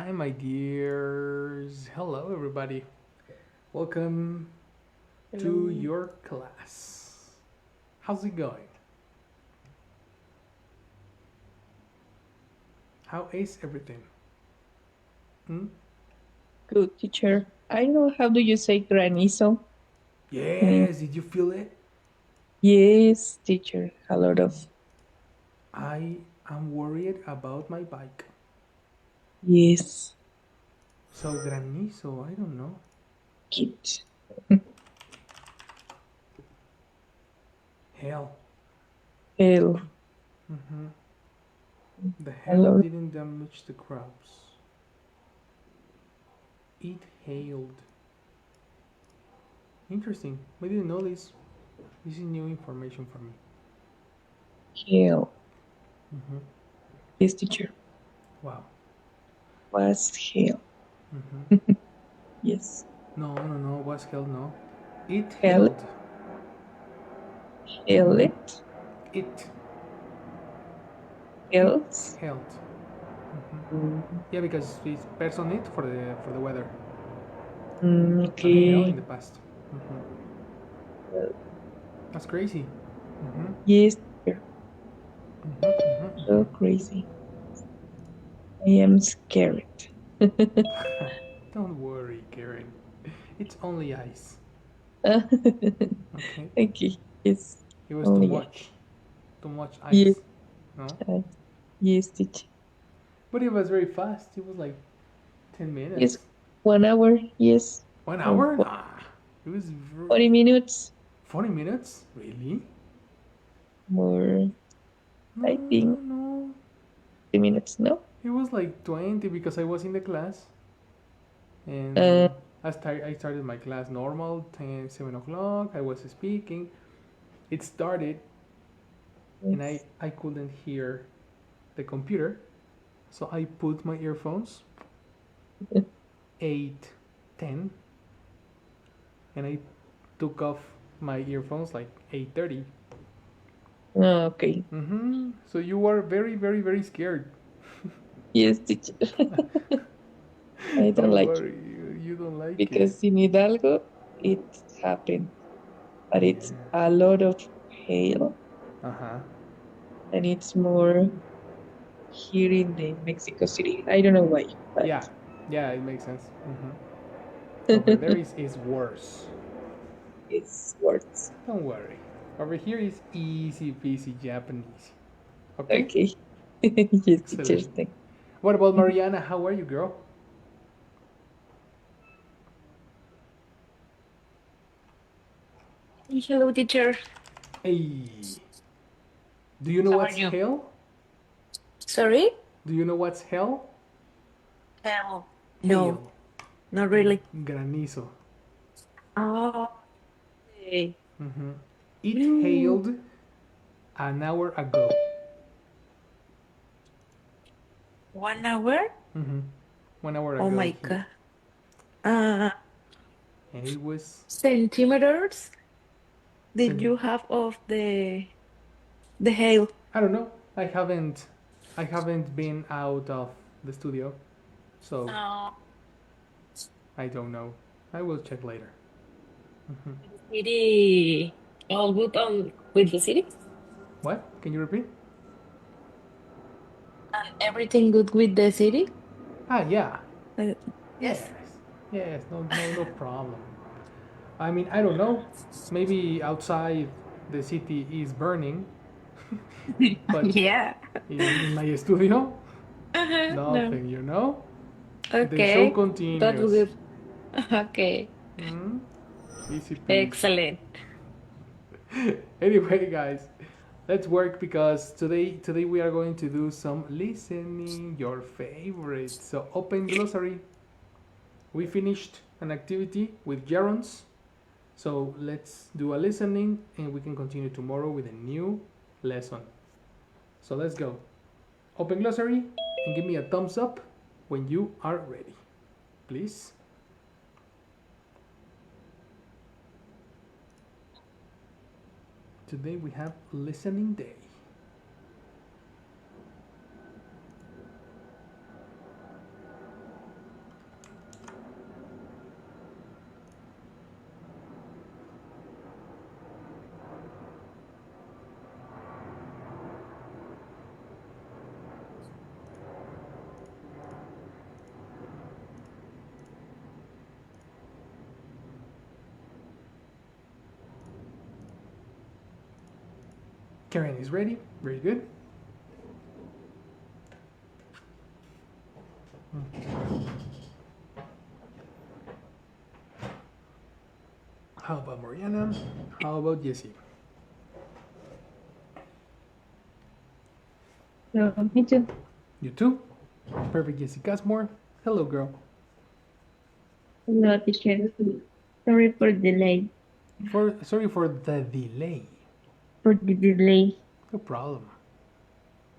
Hi, my dears. Hello, everybody. Welcome to Hello. your class. How's it going? How is everything? Hmm? Good teacher. I know how do you say granizo? In Yes, did you feel it? yes, teacher. A lot of I am worried about my bike. yes. So, granizo, I don't know. Kit. Hell. Hell. Hmm. The A hell lot. didn't damage the crops. It hailed. Interesting. I didn't know this. This is new information for me. Hell. Hmm. Yes, teacher. Wow. Was hell. Hmm. Yes. No, no, no. Was hell no? It Hell. hailed. Hell it. It. It Else. hailed. Hmm. Mm, Yeah, because it's person it for the weather. Hail in okay. the past. Hmm. Well, That's crazy. Hmm. yes, teacher. Hmm. Hmm. So crazy. I am scared. Don't worry, Karen. It's only ice. Okay. Okay. Yes. It was too Only much. yes. Too much Yes. ice. No. Yes, teacher. But it was very fast. It was like 10 Yes. minutes. 1 hour. Yes. 1 hour? Or Nah. It was 40 minutes 40 minutes? Really? more, No, I no, think no. 3 minutes, no? It was like 20 because I was in the class. Uh, And I started my class normal, 10, 7 o'clock. I was speaking. It started, and yes. I couldn't hear the computer. So I put my earphones, 8, 10, and I took off my earphones like 8:30. Okay. So you were very, very, very scared. Yes, teacher. I don't Don't like it worry, you don't like it. because in Hidalgo it happened, but it's Yeah. a lot of hail Uh huh. and it's more here in the Mexico City. I don't know why, but Yeah. Yeah, it makes sense. Over there is worse. it's worse. Don't worry. Over here is easy peasy Japanese. Okay? Okay. Yes, teacher. Excellent. Thank What about you. Mariana? How are you, girl? Hello, teacher. Hey. Do you know How are what's you? hell? Sorry? Do you know what's hell? Hell. Hail. No, not really. Granizo. Oh, okay. Hmm. It Mm, hailed an hour ago. 1 hour? Hmm. 1 hour Oh ago my here. God. Uh, And it was. centimeters did Cent- you have of the hail? I don't know. I haven't been out of the studio, so Uh, I don't know. I will check later. Hmm. the city. All good on with the city? What? Can you repeat? And everything good with the city? Ah, yeah. Uh, Yes. yes. Yes. No. No. No problem. I mean, I don't know. Maybe outside the city is burning, but Yeah. in my studio, No. nothing. You know. The show Okay. That was continues. good. Okay. Hmm. Easy peasy. Excellent. Anyway, guys, let's work because today we are going to do some listening, your favorite. So open glossary. We finished an activity with gerunds, so let's do a listening and we can continue tomorrow with a new lesson. So let's go. Open glossary and give me a thumbs up when you are ready, please. Today we have listening day. Karen is ready. Very good. How about Mariana? How about Jessie? So, me too. You too? Perfect, Jessie Casmore. Hello, girl. Hello, teacher. Sorry for the delay. Sorry for the delay. For the delay. No problem.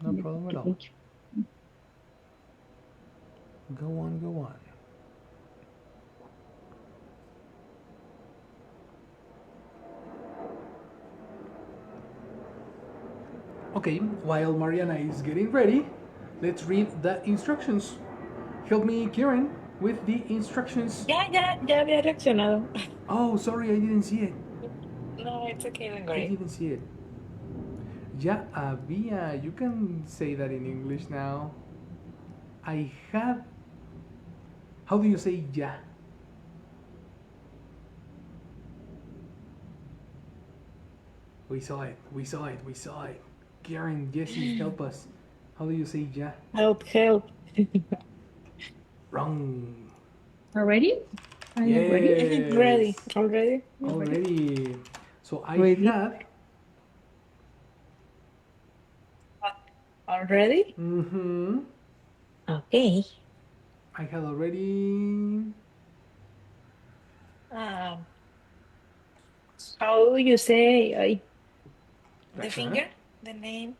No problem at all. Go on, go on. Okay, while Mariana is getting ready, let's read the instructions. Help me, Karen, with the instructions. Ya había reaccionado. Oh, sorry, I didn't see it. No, it's okay, don't I worry. didn't see it. Ya había. You can say that in English now. I had. How do you say ya? We saw it. We saw it. We saw it. Karen, Jessie, help us. How do you say ya? Help. Wrong. Already? Are you ready? Yes. Ready. Already? Already. So I Ready? had. Already? Mm-hmm. Okay. I had already. Um, how do you say the Reaccionar. finger? The name?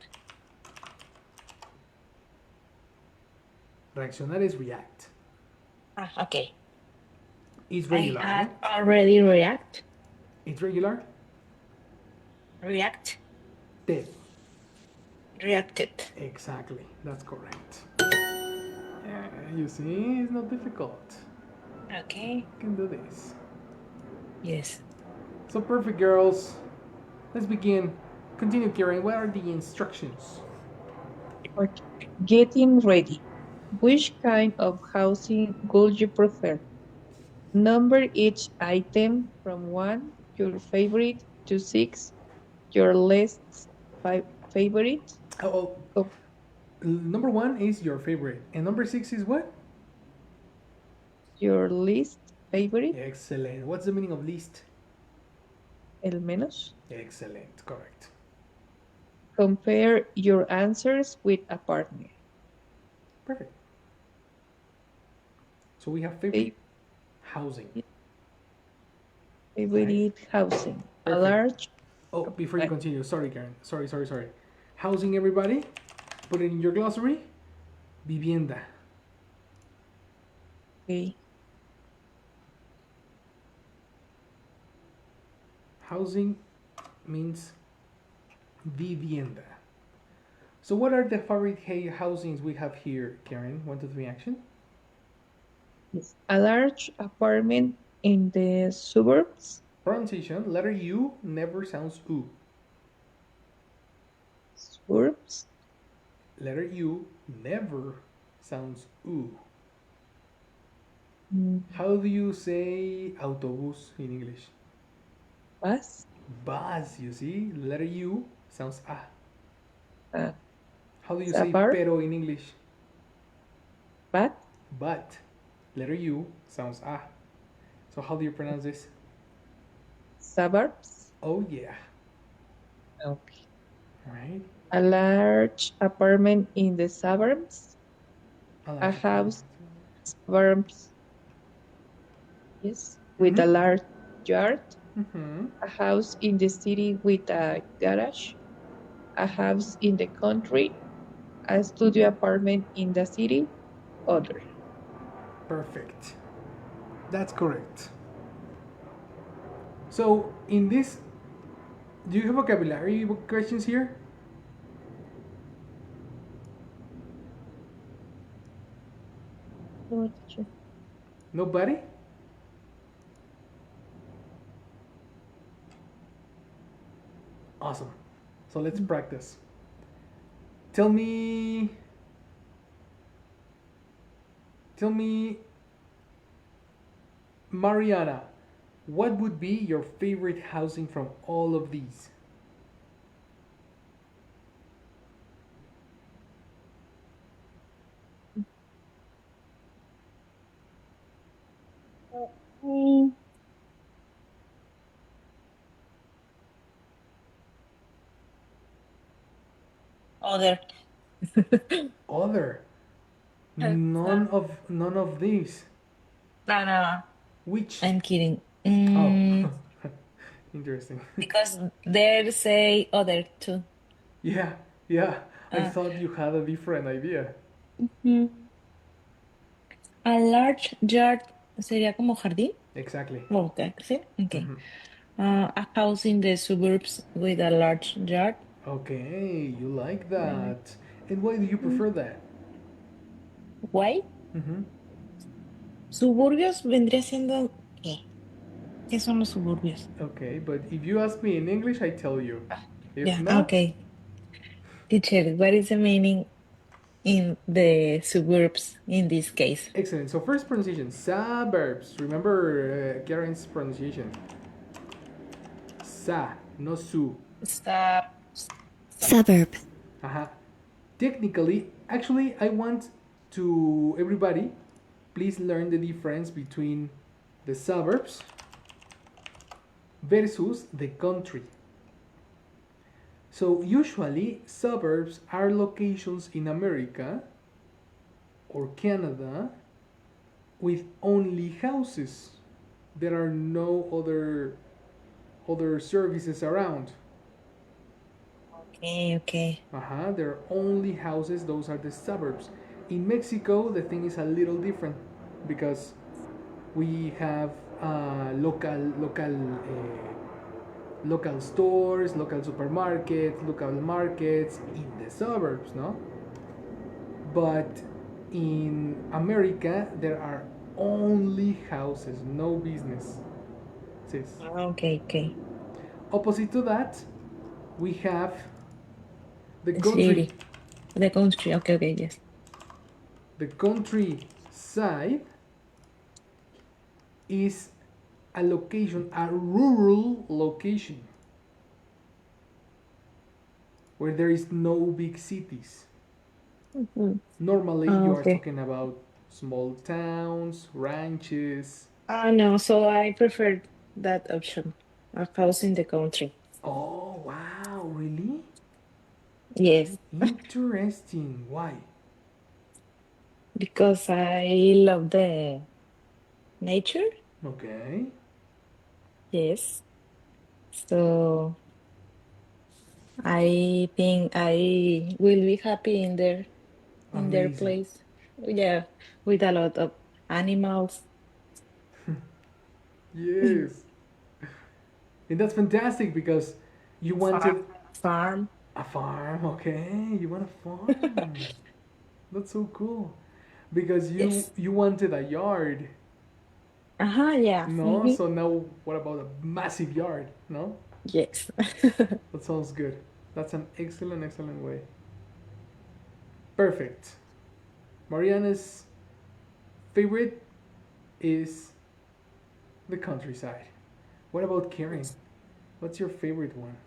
Reaccionar is react. Okay. It's I regular, had no? already It's regular. reacted. Exactly. That's correct. Yeah, you see, it's not difficult. Okay. You can do this. Yes. So perfect, girls. Let's begin. Continue, Karen. What are the instructions? Okay. Getting ready. Which kind of housing would you prefer? Number each item from 1, your favorite, to 6, your least favorite. Oh, Oh, number 1 is your favorite, and number 6 is what? your least favorite. Excellent. What's the meaning of least? El menos. Excellent. Correct. Compare your answers with a partner. Perfect. So we have favorite housing. Favorite housing. A Perfect. large. Oh, before you continue, sorry, Karen. Sorry. Housing, everybody. Put it in your glossary. Vivienda. Okay. Housing means vivienda. So what are the favorite housings we have here, Karen? 1, 2, 3, action. Yes. A large apartment in the suburbs. Pronunciation, letter U never sounds U. Suburbs. Letter U never sounds U. How do you say autobús in English? Bus. Bus, you see? Letter U sounds A. Uh, How do you say suburb. pero in English? But. But. Letter U sounds A. So how do you pronounce this? Suburbs. Oh yeah. Okay. Right. A large apartment in the suburbs. A house suburbs. Yes. With a large yard. A house in the city with a garage. A house in the country. A studio apartment in the city. Other. Perfect. That's correct. So in this, do you have vocabulary questions here? No, teacher. Nobody? Awesome. So let's practice. Tell me, Mariana, what would be your favorite housing from all of these? Mm, Other. Other. Uh, None of these. no, no, Which? I'm kidding. Oh, interesting. Because there say other too. Yeah, yeah. I Uh, thought you had a different idea. mm, a large yard sería como jardín. Exactly. Okay, sí, okay. Hmm. A house in the suburbs with a large yard. Okay, you like Mm, that. And why do you mm. prefer that? Why? Hmm. Suburbios vendría siendo ¿qué? ¿Qué son los suburbios? Okay, but if you ask me in English, I tell you. Ah, If yeah, not, okay. Teacher, what is the meaning in the suburbs in this case? excellent. So first pronunciation, suburbs. Remember Karen's pronunciation. Sa, no su. Stop. Suburb. Aha. Technically, actually, I want to everybody please learn the difference between the suburbs versus the country. So, usually, suburbs are locations in America or Canada with only houses. There are no other services around. Okay, okay. There are only houses, those are the suburbs. In Mexico, the thing is a little different because we have local stores, local supermarkets, local markets in the suburbs, no? But in America, there are only houses, no business. Sis. Okay, okay. Opposite to that, we have the The country. city. The country. Okay, okay, yes. The countryside is a location, a rural location, where there is no big cities. Mhm. Normally, you are Okay. talking about small towns, ranches. No, so I prefer that option. A house in the country. Oh, wow, really? Yes, Interesting. Why? because I love the nature. Okay, Yes. So I think I will be happy in their amazing. place. Yeah, with a lot of animals. Yes, and that's fantastic because you Farm. wanted Farm. a farm. Okay, you want a farm. That's so cool because you Yes. you wanted a yard. Uh-huh, yeah. No, so now what about a massive yard? No, Yes. that sounds good. That's an excellent way. Perfect. Mariana's favorite is the countryside. What about Karen? What's your favorite one?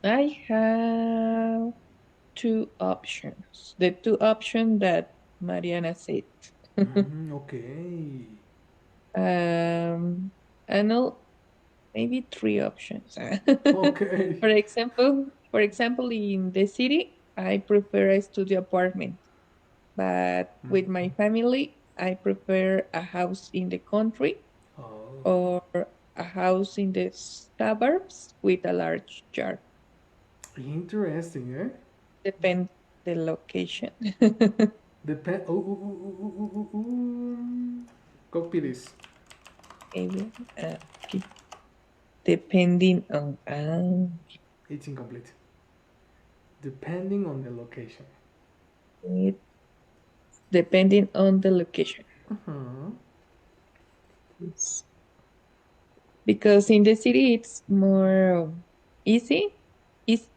I have two options. The two options that Mariana said. Okay. um, I know maybe three options. Okay. For example, in the city, I prefer a studio apartment, but with my family, I prefer a house in the country Oh, or a house in the suburbs with a large yard. interesting, eh? Depends the location. Depend. Oh, copy this. Maybe, okay. Depending on It's incomplete. Depending on the location. it, depending on the location. Uh-huh. Yes. Because in the city it's more easy. Is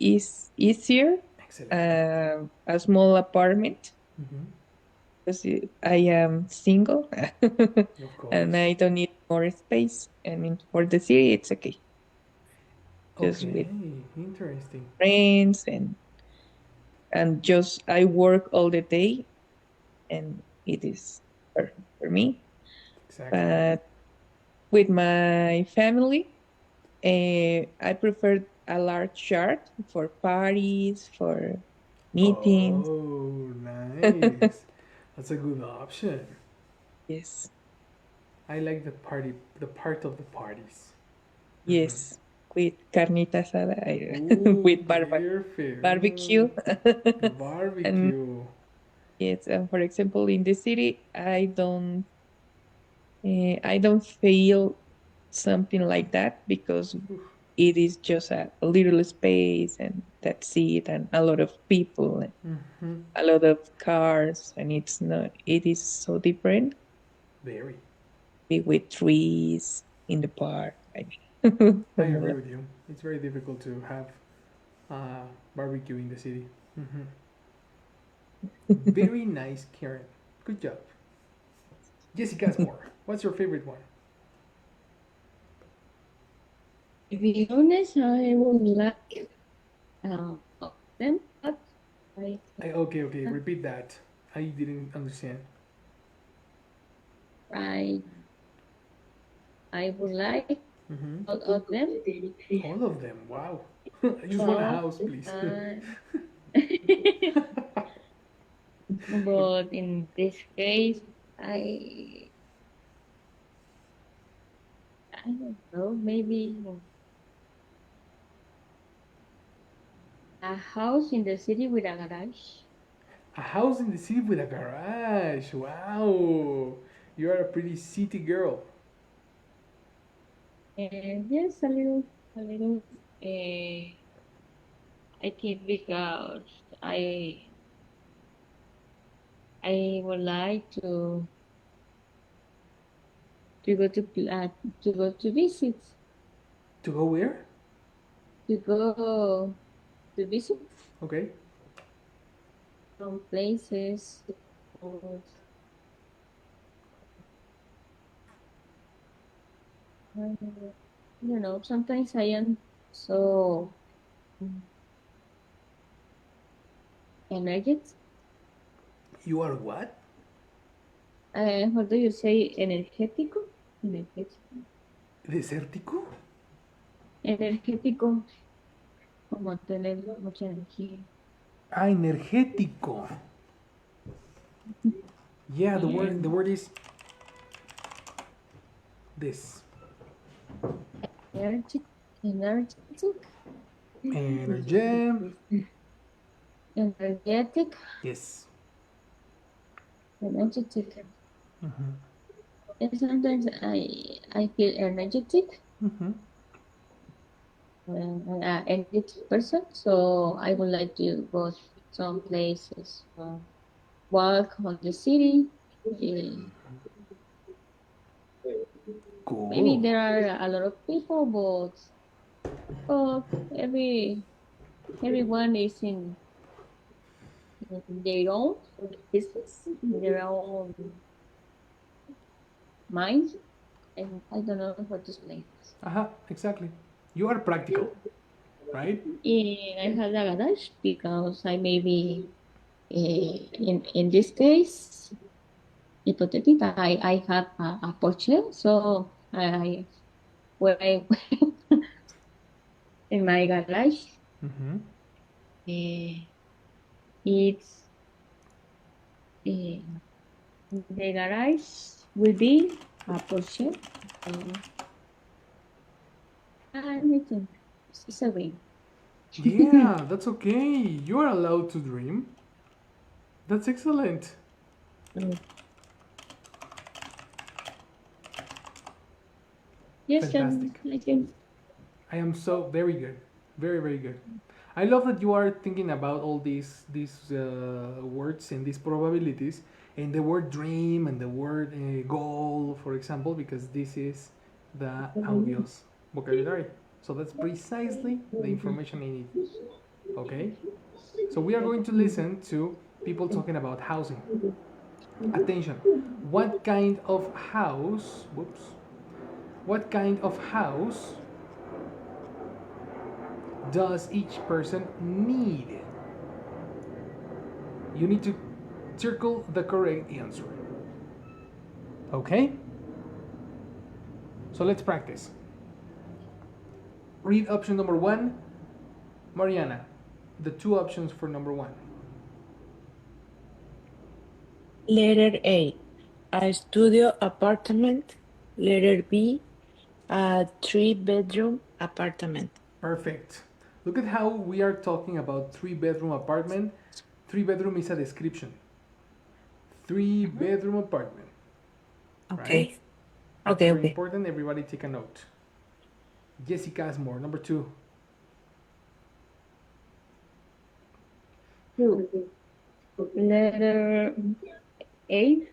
easier. Excellent. A small apartment Mm-hmm. because I am single Of and course. I don't need more space. I mean, for the city it's okay, just Okay. with Interesting. friends and just I work all the day and it is. for me. Exactly. But with my family, I prefer a large yard for parties, for meetings. Oh, nice. That's a good option. Yes, I like the part of the parties. yes, with carnita asada, Ooh, with perfect. barbecue. The And barbecue. yes, and for example, in the city, I don't feel something like that because it is just a little space and that's it, and a lot of people and Mm-hmm. a lot of cars, and it is so different Very. with trees in the park. I agree with you. It's very difficult to have barbecue in the city. Mm-hmm. Very nice, Karen. Good job. Jessica Asmore, what's your favorite one? To be honest, I would like them, but Okay, repeat that. I didn't understand. I I would like Mm-hmm. all of them, All of them. Wow. I just want a but house, please. uh, but in this case, I I don't know, maybe a house in the city with a garage. A house in the city with a garage. Wow. You are a pretty city girl. And yes, a little. I think because I I would like to go to go to visit, To go where? to go to visit Okay. some places. Or, sometimes I am so energetic. You are what? What do you say? Energético. Energético. Desértico? Energético, como tener mucha energía. Ah, energético. Yeah, the And word is this. energetic, energetic, Energy. energetic, Yes. energetic. Mm-hmm. And sometimes I feel energetic, Mm-hmm. energetic person. So I would like to go some places, walk on the city. Eh, Maybe Cool. there are a lot of people, but every everyone is in their own business, in their own mind, and I don't know how to explain this. Exactly. You are practical, right? I have a garage because I may be in this case hypothetical. I have a Porsche, so I when I in my garage, Mm-hmm. uh, it's uh, the garage will be a Porsche. So I think it's a win. Yeah, that's okay. You are allowed to dream. That's excellent. Mm. Yes, Fantastic. I think I am so very good. Very, very good. I love that you are thinking about all these words and these probabilities, and the word dream and the word goal, for example, because this is the audio's vocabulary. So that's precisely the information I need. Okay? So we are going to listen to people talking about housing. Attention. What kind of house, whoops, what kind of house does each person need? You need to circle the correct answer. Okay? So let's practice. Read option number 1. Mariana, the 2 options for number 1. Letter A, a studio apartment. Letter B, a 3-bedroom apartment. Perfect. Look at how we are talking about 3-bedroom apartment. 3-bedroom is a description. 3-bedroom apartment. Okay. Right? That's Okay, very okay. important. Everybody take a note. Jessica Asmore, number 2. 2. Letter A,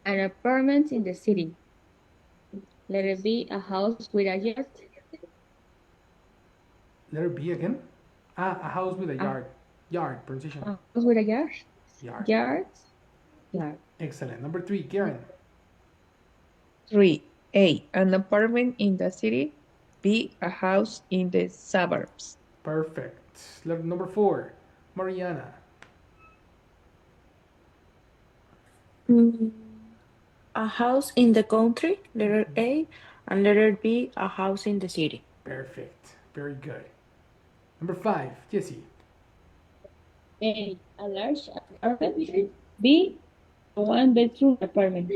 an apartment in the city. Letter B, a house with a yard. Letter B again. A house with a yard. Yard, pronunciation. A house with a yard. Yard. Yard. Excellent. Number 3, Karen. 3. A. An apartment in the city. B. A house in the suburbs. Perfect. Number 4, Mariana. A house in the country, letter A, and letter B, a house in the city. Perfect. Very good. Number 5, Jessie. A large apartment. B, a 1-bedroom apartment.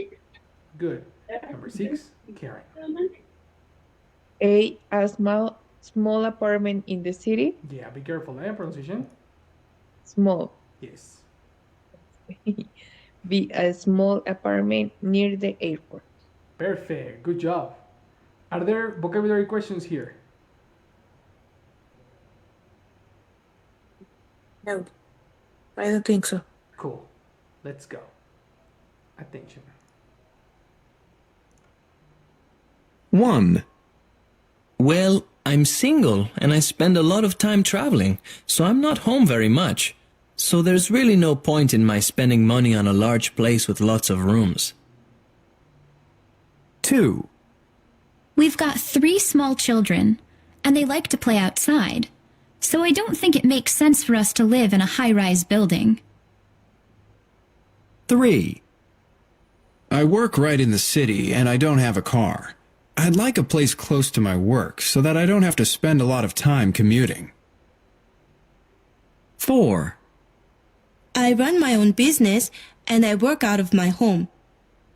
Good. Number 6, Karen. A. A small apartment in the city. Yeah, be careful, pronunciation. Small. Yes. B. A small apartment near the airport. Perfect. Good job. Are there vocabulary questions here? No, I don't think so. Cool. Let's go. Attention. 1. Well, I'm single and I spend a lot of time traveling, so I'm not home very much. So there's really no point in my spending money on a large place with lots of rooms. 2. We've got 3 small children, and they like to play outside, so I don't think it makes sense for us to live in a high-rise building. 3. I work right in the city and I don't have a car. I'd like a place close to my work so that I don't have to spend a lot of time commuting. 4. I run my own business and I work out of my home.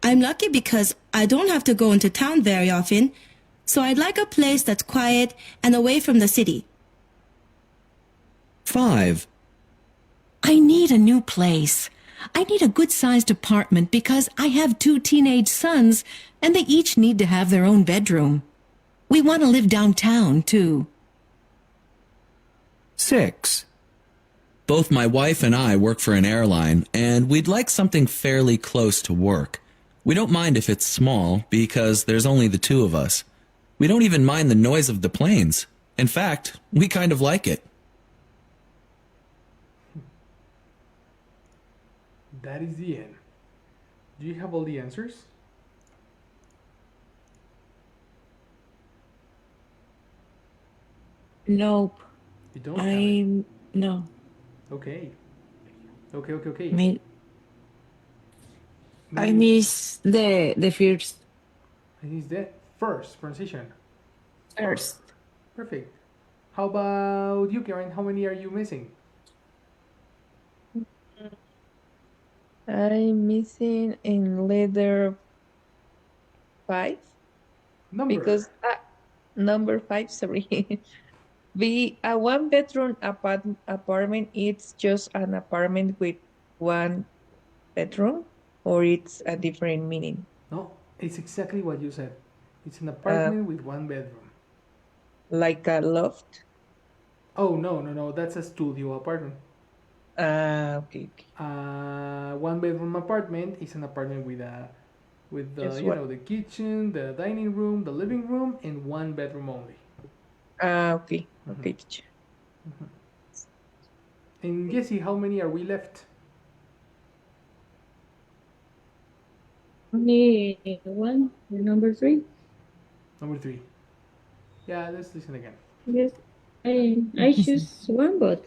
I'm lucky because I don't have to go into town very often, so I'd like a place that's quiet and away from the city. 5. I need a new place. I need a good-sized apartment because I have 2 teenage sons and they each need to have their own bedroom. We want to live downtown, too. 6. Both my wife and I work for an airline, and we'd like something fairly close to work. We don't mind if it's small, because there's only the 2 of us. We don't even mind the noise of the planes. In fact, we kind of like it. That is the end. Do you have all the answers? Nope. You don't have it. No. Okay. Okay. I miss the first. And is the first pronunciation. First. Perfect. How about you, Karen? How many are you missing? I'm missing in letter 5 Number. because number 5, sorry. B. A 1-bedroom apartment. It's just an apartment with 1 bedroom, or it's a different meaning. No, it's exactly what you said. It's an apartment with 1 bedroom. Like a loft. Oh, no. That's a studio apartment. Okay. 1-bedroom apartment is an apartment with Just the kitchen, the dining room, the living room, and 1 bedroom only. Okay. Okay, Mhm. teacher. And Jessie, how many are we left? Only 1, number 3. Number 3. Yeah, let's listen again. Yes, I choose 1, but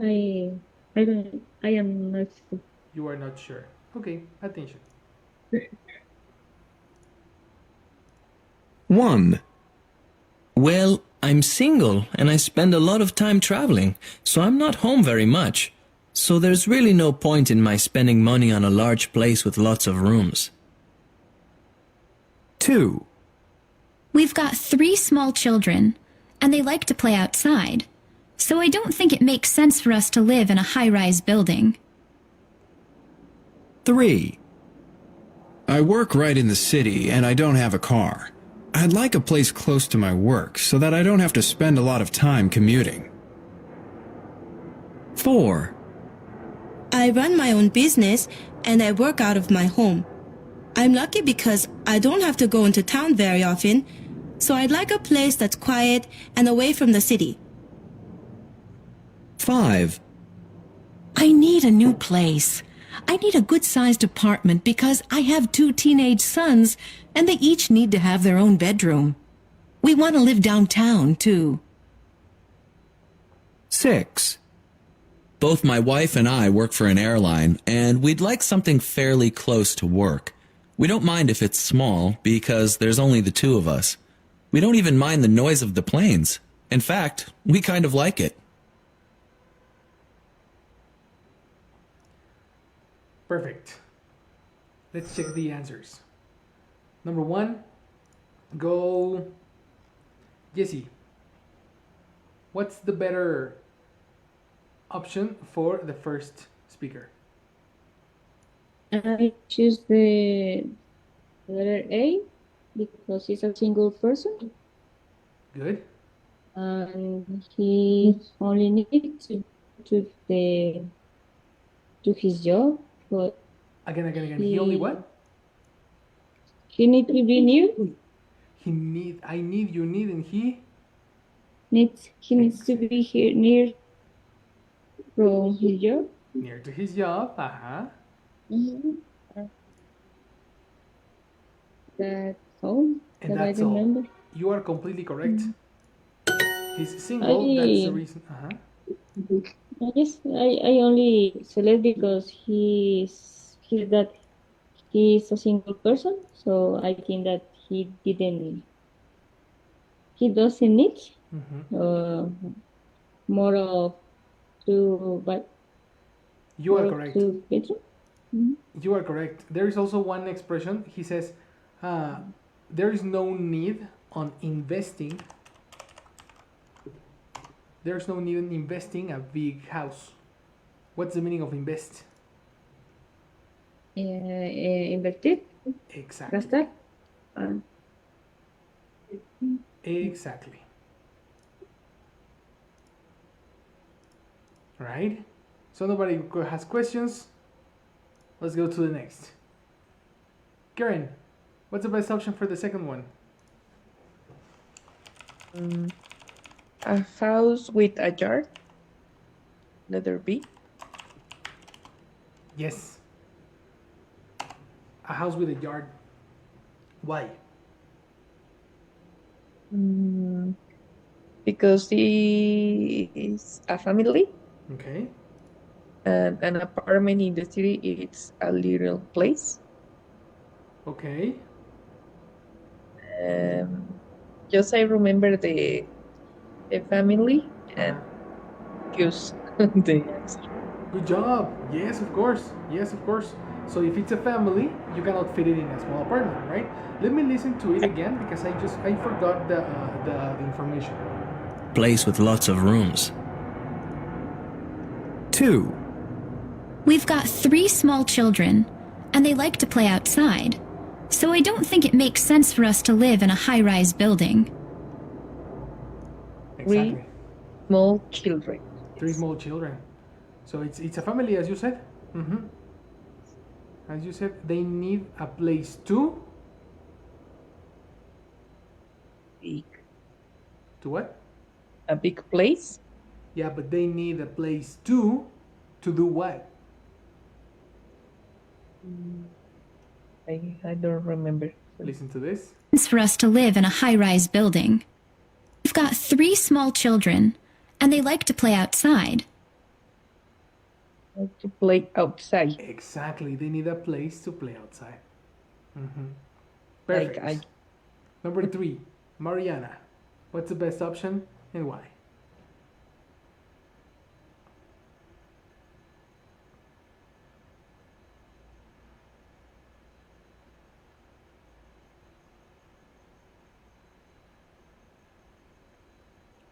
I am not sure. You are not sure. Okay, attention. 1. Well, I'm single and I spend a lot of time traveling, so I'm not home very much. So there's really no point in my spending money on a large place with lots of rooms. 2. We've got 3 small children, and they like to play outside. So I don't think it makes sense for us to live in a high-rise building. 3. I work right in the city and I don't have a car. I'd like a place close to my work so that I don't have to spend a lot of time commuting. 4. I run my own business and I work out of my home. I'm lucky because I don't have to go into town very often, so I'd like a place that's quiet and away from the city. 5. I need a new place. I need a good-sized apartment because I have 2 teenage sons, and they each need to have their own bedroom. We want to live downtown, too. 6. Both my wife and I work for an airline, and we'd like something fairly close to work. We don't mind if it's small, because there's only the 2 of us. We don't even mind the noise of the planes. In fact, we kind of like it. Perfect. Let's check the answers. Number 1, go Jesse. What's the better option for the first speaker? I choose the letter A because he's a single person Good. and he only needs to the to his job, but Again. He only what? he need to be new. I need, you need, and he? He needs to be here near from his job. Near to his job. Uh-huh. That's all And that that's I all. remember. You are completely correct. He's single, that's the reason. Uh-huh. Yes, I only select because he's a single person, so I think that he doesn't need more of two but You are more of correct. 2 bedroom. You are correct. There is also one expression. He says, there is no need on investing. There's no need in investing a big house. What's the meaning of invest? Invertir, Exactly. gastar. Exactly. Right? So nobody has questions. Let's go to the next. Karen, what's the best option for the second one? A house with a yard. Letter B. Yes. A house with a yard. Why? Because he is a family, Okay. and an apartment in the city is a little place. Okay. Just I remember the family and use the answer. Good job. Yes, of course. Yes, of course. So if it's a family, you cannot fit it in a small apartment, right? Let me listen to it again because I forgot the information. Place with lots of rooms. 2. We've got 3 small children, and they like to play outside. So I don't think it makes sense for us to live in a high-rise building. Exactly. Small children. 3 small children. So it's a family, as you said. As you said, they need a place to Big. to what? A big place. Yeah, but they need a place to do what? I don't remember. Listen to this. It's for us to live in a high-rise building. We've got 3 small children, and they like to play outside. To play outside. Exactly. They need a place to play outside. Perfect. Number 3, Mariana. What's the best option and why?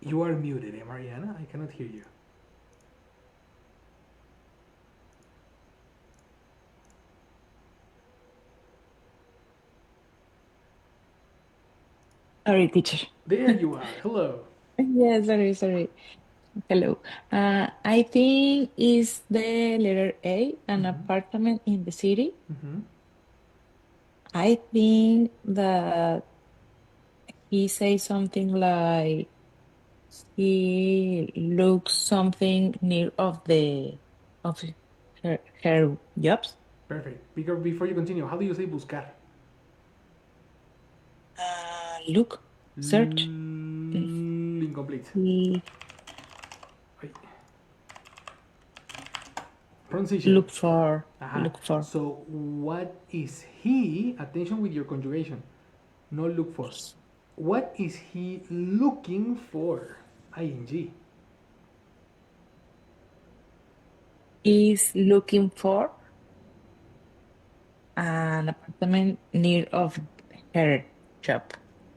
You are muted, Mariana. I cannot hear you. Sorry, teacher. There you are. Hello. Yeah, sorry. Hello. I think is the letter A, an apartment in the city. Mm-hmm. I think that he says something like he looks something near of her jobs. Perfect. Before you continue, how do you say buscar? Look, search, Incomplete. he Ay. Pronunciation. look for, Aha. look for. So, what is he? Attention with your conjugation. No look for. What is he looking for? ING. Is looking for an apartment near of her job.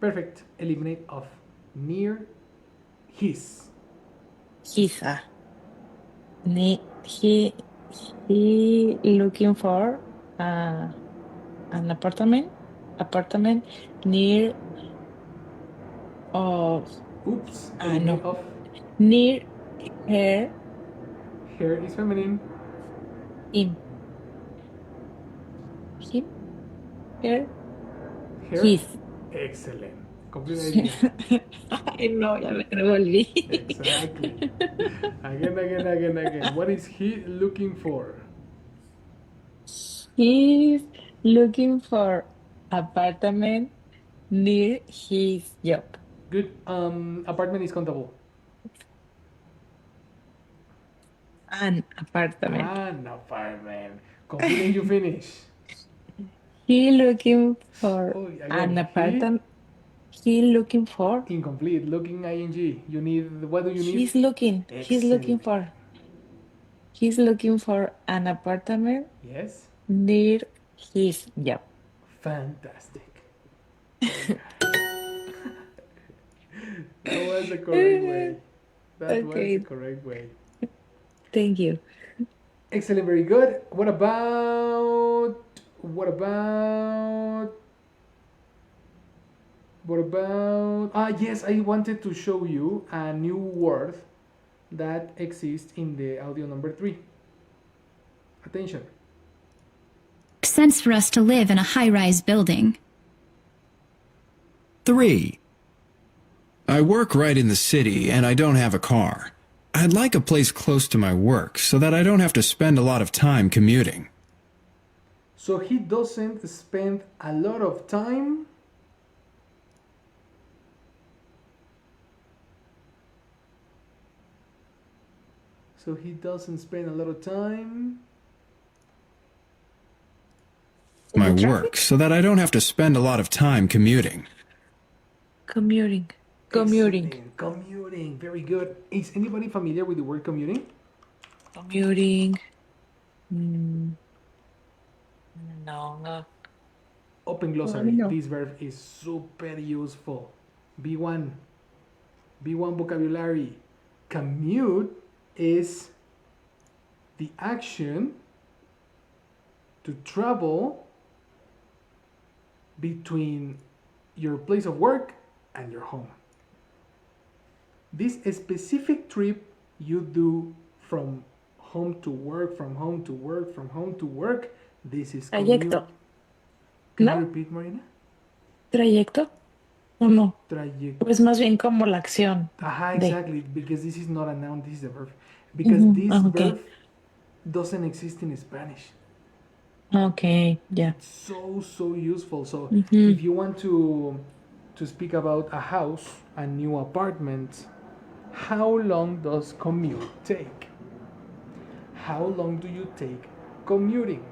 Perfect. Eliminate of. Near his. He's he looking for an apartment near of Oops. Eliminate no of. near her Hair is feminine. him him her Hair. his. Excellent. Complete idea. Ay no, ya me revolví. Exactly. Again. What is he looking for? He's looking for apartment near his job. Good. Apartment is countable. An apartment. An apartment. Complete and you finish. He looking for Oh, an again. apartment. He looking for. Incomplete. Looking ing. You need. What do you need? He's looking. He's looking Excellent. for. He's looking for an apartment Yes. near his job. Fantastic. That was the correct way. That was Okay. the correct way. Thank you. Excellent, very good. What about yes, I wanted to show you a new word that exists in the audio number 3. Attention. Makes sense for us to live in a high-rise building. 3. I work right in the city and I don't have a car. I'd like a place close to my work so that I don't have to spend a lot of time commuting. So he doesn't spend a lot of time My work so that I don't have to spend a lot of time commuting. Commuting. Excellent. Commuting. Very good. Is anybody familiar with the word commuting? Commuting. No. Open glossary. No. This verb is super useful. B1 vocabulary. Commute is the action to travel between your place of work and your home. This specific trip you do from home to work, from home to work, from home to work, this is commute. Trayecto. Can No. you repeat, Marina? ¿Trayecto? ¿O no? Trayecto. Pues más bien como la acción. Exactly, because this is not a noun, this is a verb. Because this okay. verb doesn't exist in Spanish. Okay, yeah. It's so useful. So if you want to speak about a house, a new apartment, how long does commute take? How long do you take commuting?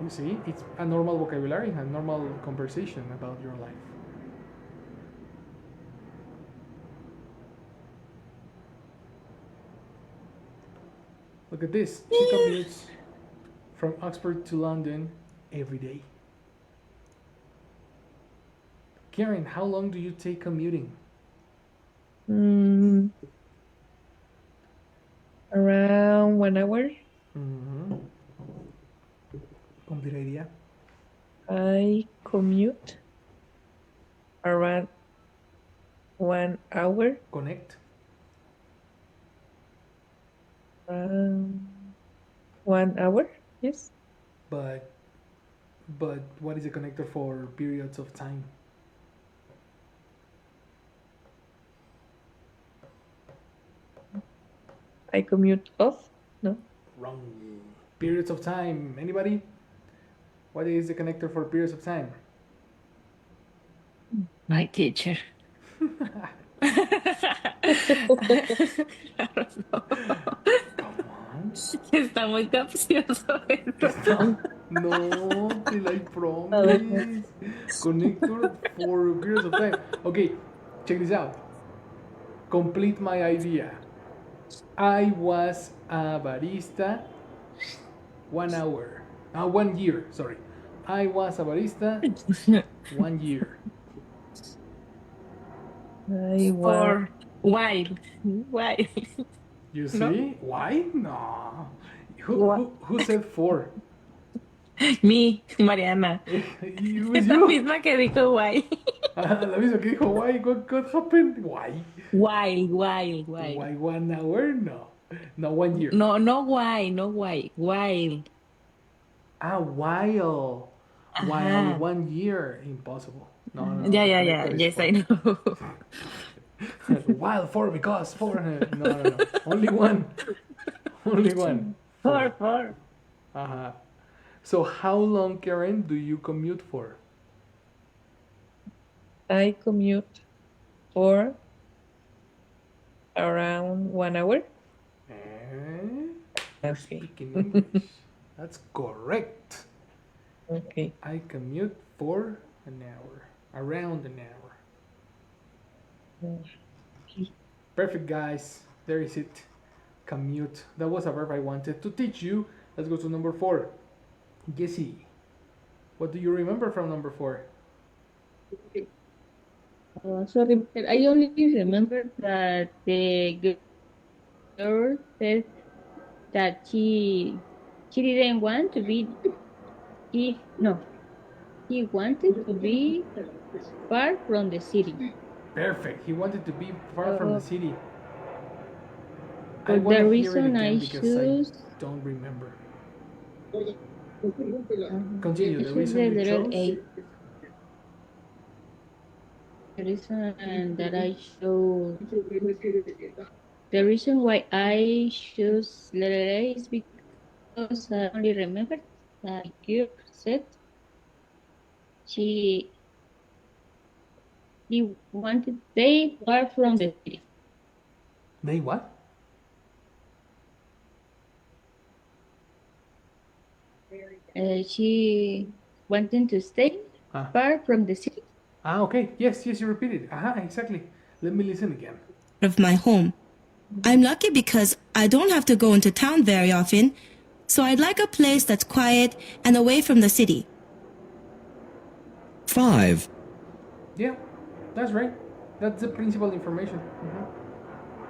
You see, it's a normal vocabulary, a normal conversation about your life. Look at this. She commutes from Oxford to London every day. Karen, how long do you take commuting? Around 1 hour. Mm-hmm. Complete idea. I commute around 1 hour. Connect. Around 1 hour. Yes. But what is a connector for periods of time? I commute off. No. Wrong. Periods of time. Anybody? What is the connector for periods of time? My teacher. Come on. Está muy capcioso esto. No, till I promise. Connector for periods of time. Okay, check this out. Complete my idea. I was a barista 1 hour. 1 year, sorry. I was a barista 1 year. I was. Or while. You see? No. Why? No. Why? Who said 4? Me, Mariana. It was Es la you. misma que dijo why. La misma que dijo, why? What happened? Why? While. Why 1 hour? No. No, 1 year. No, no why, no why. While. While. While Ajá. 1 year. Impossible. No. Yeah. Connector is Yes, 4. I know. While 4 because 4. No. Only one. Only one. Four. Uh-huh. So how long, Karen, do you commute for? I commute for around 1 hour. You're Okay. speaking English. That's correct. Okay. I commute for an hour. Around an hour. Perfect, guys. There is it. Commute. That was a verb I wanted to teach you. Let's go to number 4. Jessie, what do you remember from number 4? Sorry, I only remember that the girl said that she didn't want to be she wanted to be far from the city. Perfect. He wanted to be far from the city. I But want the to hear it reason again I because I choose don't remember. Continue. The this is reason the you letter chose. A. The reason that I chose the reason why I choose letter A is because I only remember that girl said she wanted they far from the city. They what? She wanted to stay far from the city. Okay. Yes, you repeated. Exactly. Let me listen again. Of my home. I'm lucky because I don't have to go into town very often, so I'd like a place that's quiet and away from the city. 5. Yeah, that's right. That's the principal information.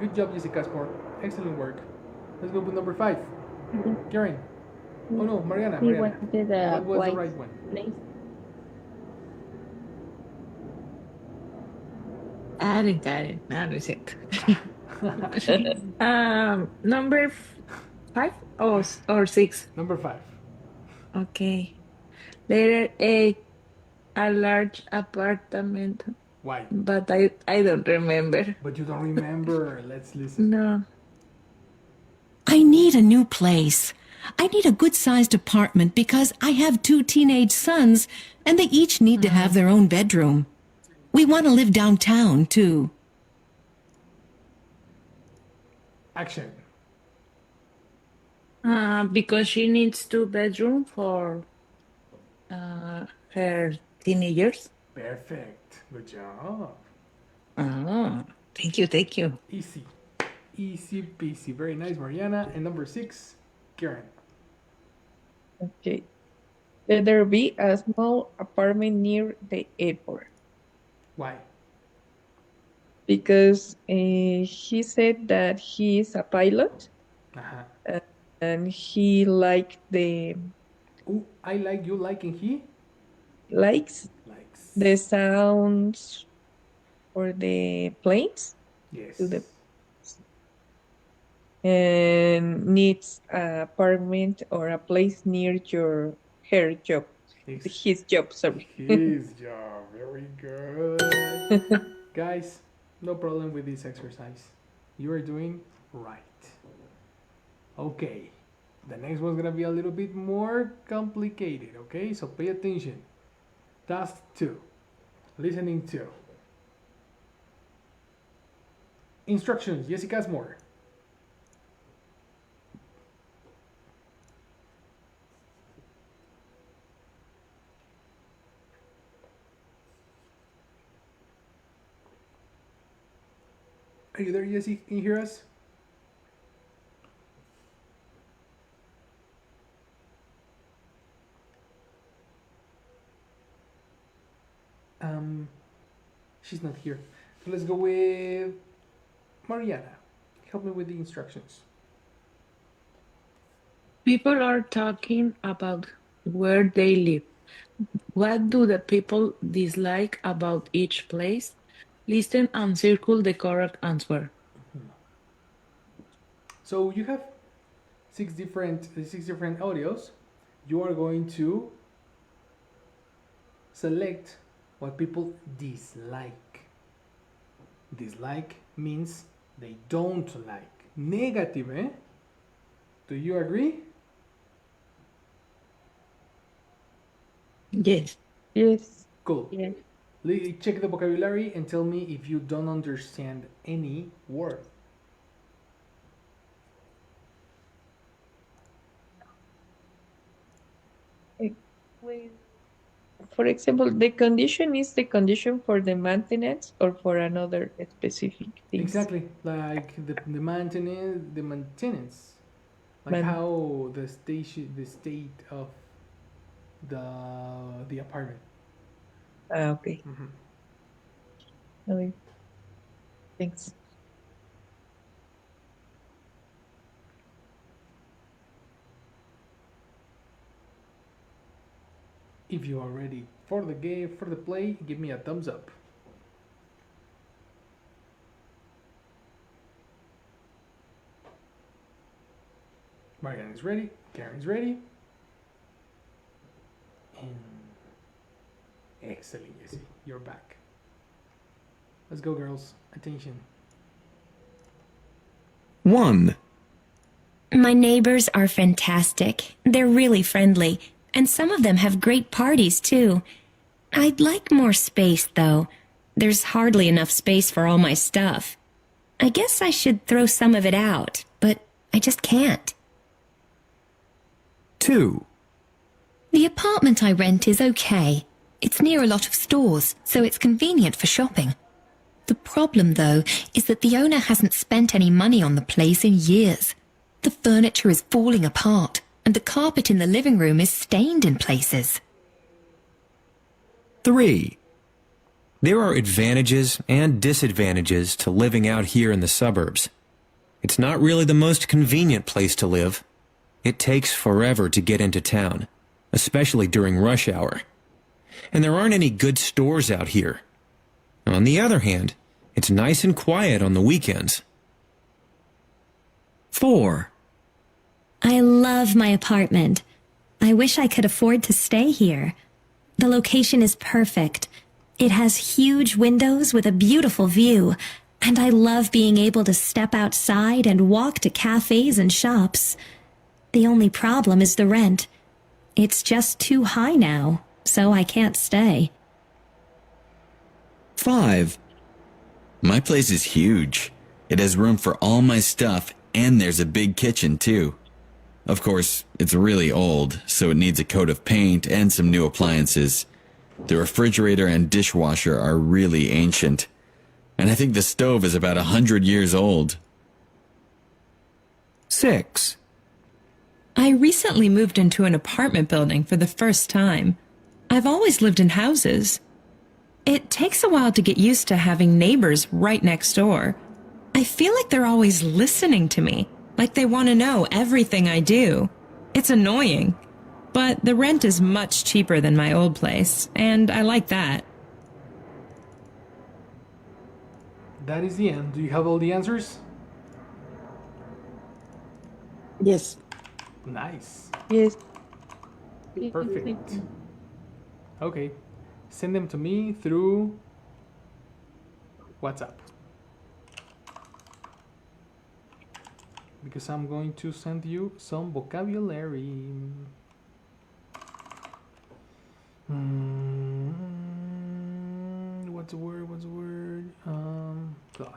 Good job, Jessica Sport. Excellent work. Let's go with number 5. Karen. Oh no, Mariana. He wanted a What was the white right one? place. Got it. Now is it. Number 5 or 6. Number 5. Okay. Letter A large apartment. Why? But I don't remember. But you don't remember. Let's listen. No. I need a new place. I need a good-sized apartment because I have 2 teenage sons and they each need to have their own bedroom. We want to live downtown, too. Action. Because she needs 2 bedrooms for Her teenagers. Perfect. Good job. Ah, thank you, thank you. Easy. Easy peasy. Very nice, Mariana. And number 6, Karen. Okay. Let there be a small apartment near the airport. Why? Because he said that he is a pilot Uh-huh. and he liked the Ooh, I like you liking he likes likes. the sounds for the planes Yes. to the and needs an apartment or a place near her job. His job, sorry. His job. Very good. Guys, no problem with this exercise. You are doing right. Okay. The next one's gonna be a little bit more complicated, okay? So pay attention. Task 2. Listening 2. Instructions, Jessica Asmore. Are you there, Jesse? Can you hear us? She's not here. So let's go with Mariana. Help me with the instructions. People are talking about where they live. What do the people dislike about each place? Listen and circle the correct answer. So you have six different audios. You are going to select what people dislike. Dislike means they don't like. Negative, eh? Do you agree? Yes. Yes. Cool. Yeah. Check the vocabulary and tell me if you don't understand any word. For example, the condition is the condition for the maintenance or for another specific thing. Exactly, like the maintenance, like how the state of the apartment. Okay. Mm-hmm. Okay. Thanks. If you are ready for the game, for the play, give me a thumbs up. Marianne is ready. Karen's ready. And excellent, Jesse. You're back. Let's go, girls. Attention. 1. My neighbors are fantastic. They're really friendly, and some of them have great parties, too. I'd like more space, though. There's hardly enough space for all my stuff. I guess I should throw some of it out, but I just can't. 2. The apartment I rent is okay. It's near a lot of stores, so it's convenient for shopping. The problem, though, is that the owner hasn't spent any money on the place in years. The furniture is falling apart, and the carpet in the living room is stained in places. 3. There are advantages and disadvantages to living out here in the suburbs. It's not really the most convenient place to live. It takes forever to get into town, especially during rush hour. And there aren't any good stores out here. On the other hand, it's nice and quiet on the weekends. 4. I love my apartment. I wish I could afford to stay here. The location is perfect. It has huge windows with a beautiful view, and I love being able to step outside and walk to cafes and shops. The only problem is the rent. It's just too high now, so I can't stay. 5. My place is huge. It has room for all my stuff, and there's a big kitchen, too. Of course, it's really old, so it needs a coat of paint and some new appliances. The refrigerator and dishwasher are really ancient. And I think the stove is about 100 years old. 6. I recently moved into an apartment building for the first time. I've always lived in houses. It takes a while to get used to having neighbors right next door. I feel like they're always listening to me, like they want to know everything I do. It's annoying. But the rent is much cheaper than my old place, and I like that. That is the end. Do you have all the answers? Yes. Nice. Yes. Perfect. Okay. Send them to me through WhatsApp. Because I'm going to send you some vocabulary. What's the word? What's the word? God.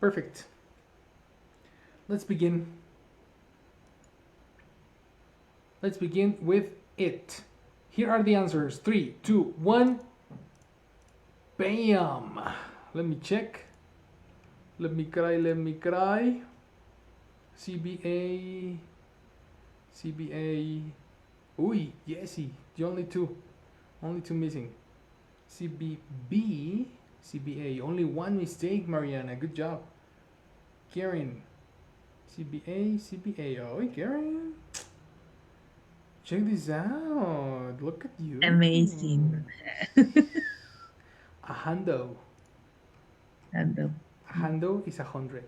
Perfect. Let's begin. Let's begin with it. Here are the answers. 3, 2, 1. Bam! Let me check. Let me cry, let me cry. CBA. CBA. Uy, yesy. The only two. Only two missing. CBB. CBA. Only one mistake, Mariana. Good job. Karen. CBA, CBA. Oh, Karen. Check this out. Look at you. Amazing. A hundo. Ando. A hundo is 100.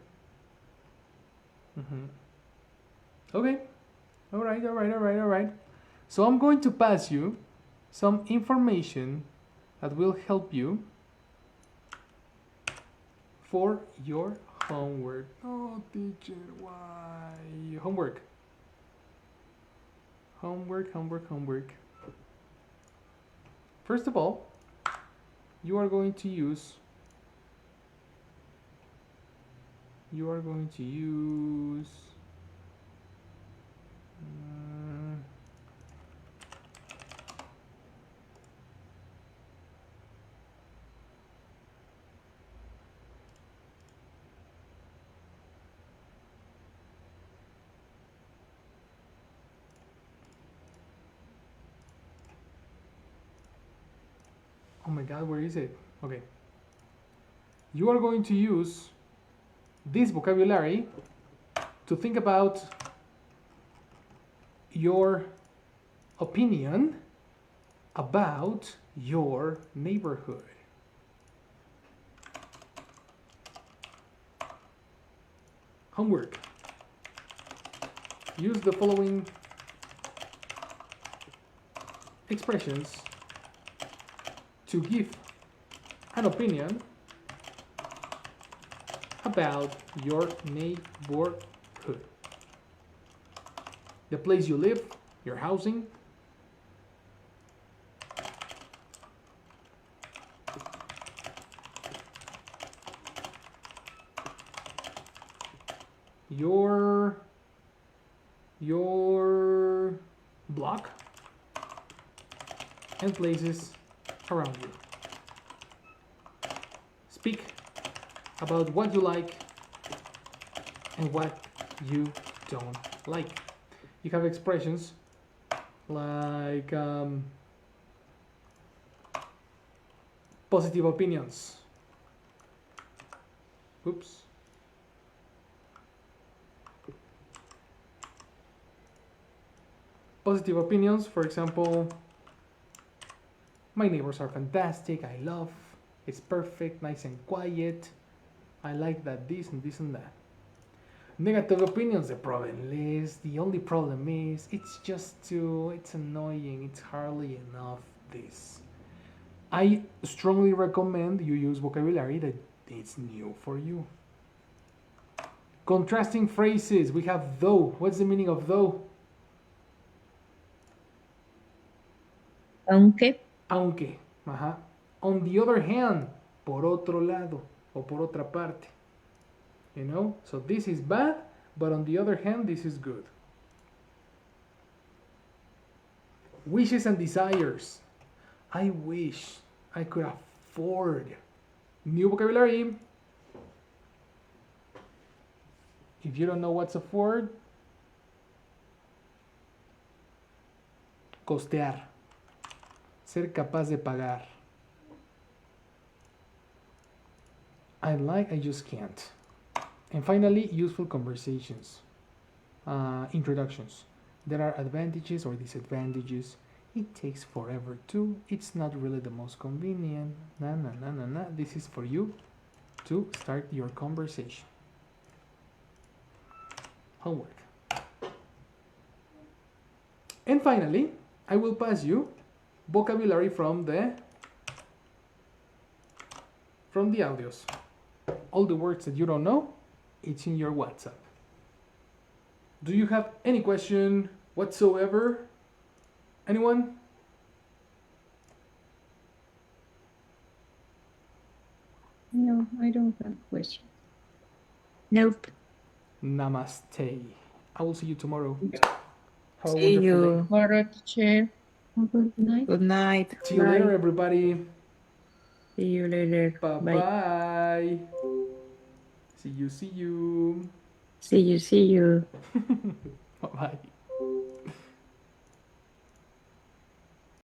Okay. All right. So I'm going to pass you some information that will help you for your homework. Oh, teacher, why? Homework. First of all, you are going to use oh my god, where is it? Okay. You are going to use this vocabulary to think about your opinion about your neighborhood. Homework. Use the following expressions to give an opinion about your neighborhood. The place you live, your housing, your block and places around you. Speak about what you like and what you don't like. You have expressions like positive opinions. Oops. Positive opinions, for example, my neighbors are fantastic, I love, it's perfect, nice and quiet, I like that this and this and that. Negative opinions, the only problem is, it's annoying, it's hardly enough this. I strongly recommend you use vocabulary that is new for you. Contrasting phrases, we have though. What's the meaning of though? Aunque. Aunque. Ajá. On the other hand, por otro lado, o por otra parte. You know? So this is bad, but on the other hand, this is good. Wishes and desires. I wish I could afford. New vocabulary. If you don't know what's afford, costear. Ser capaz de pagar. I just can't. And finally, useful conversations. Introductions. There are advantages or disadvantages. It takes forever too. It's not really the most convenient. This is for you to start your conversation. Homework. And finally, I will pass you vocabulary from the audios. All the words that you don't know, it's in your WhatsApp. Do you have any question whatsoever? Anyone? No, I don't have questions. Nope. Namaste. I will see you tomorrow. Have a See wonderful you. day. Tomorrow, teacher. Good night. Good night. See you Bye. later, everybody. See you later. Bye Bye. bye. See you. See you. Bye bye.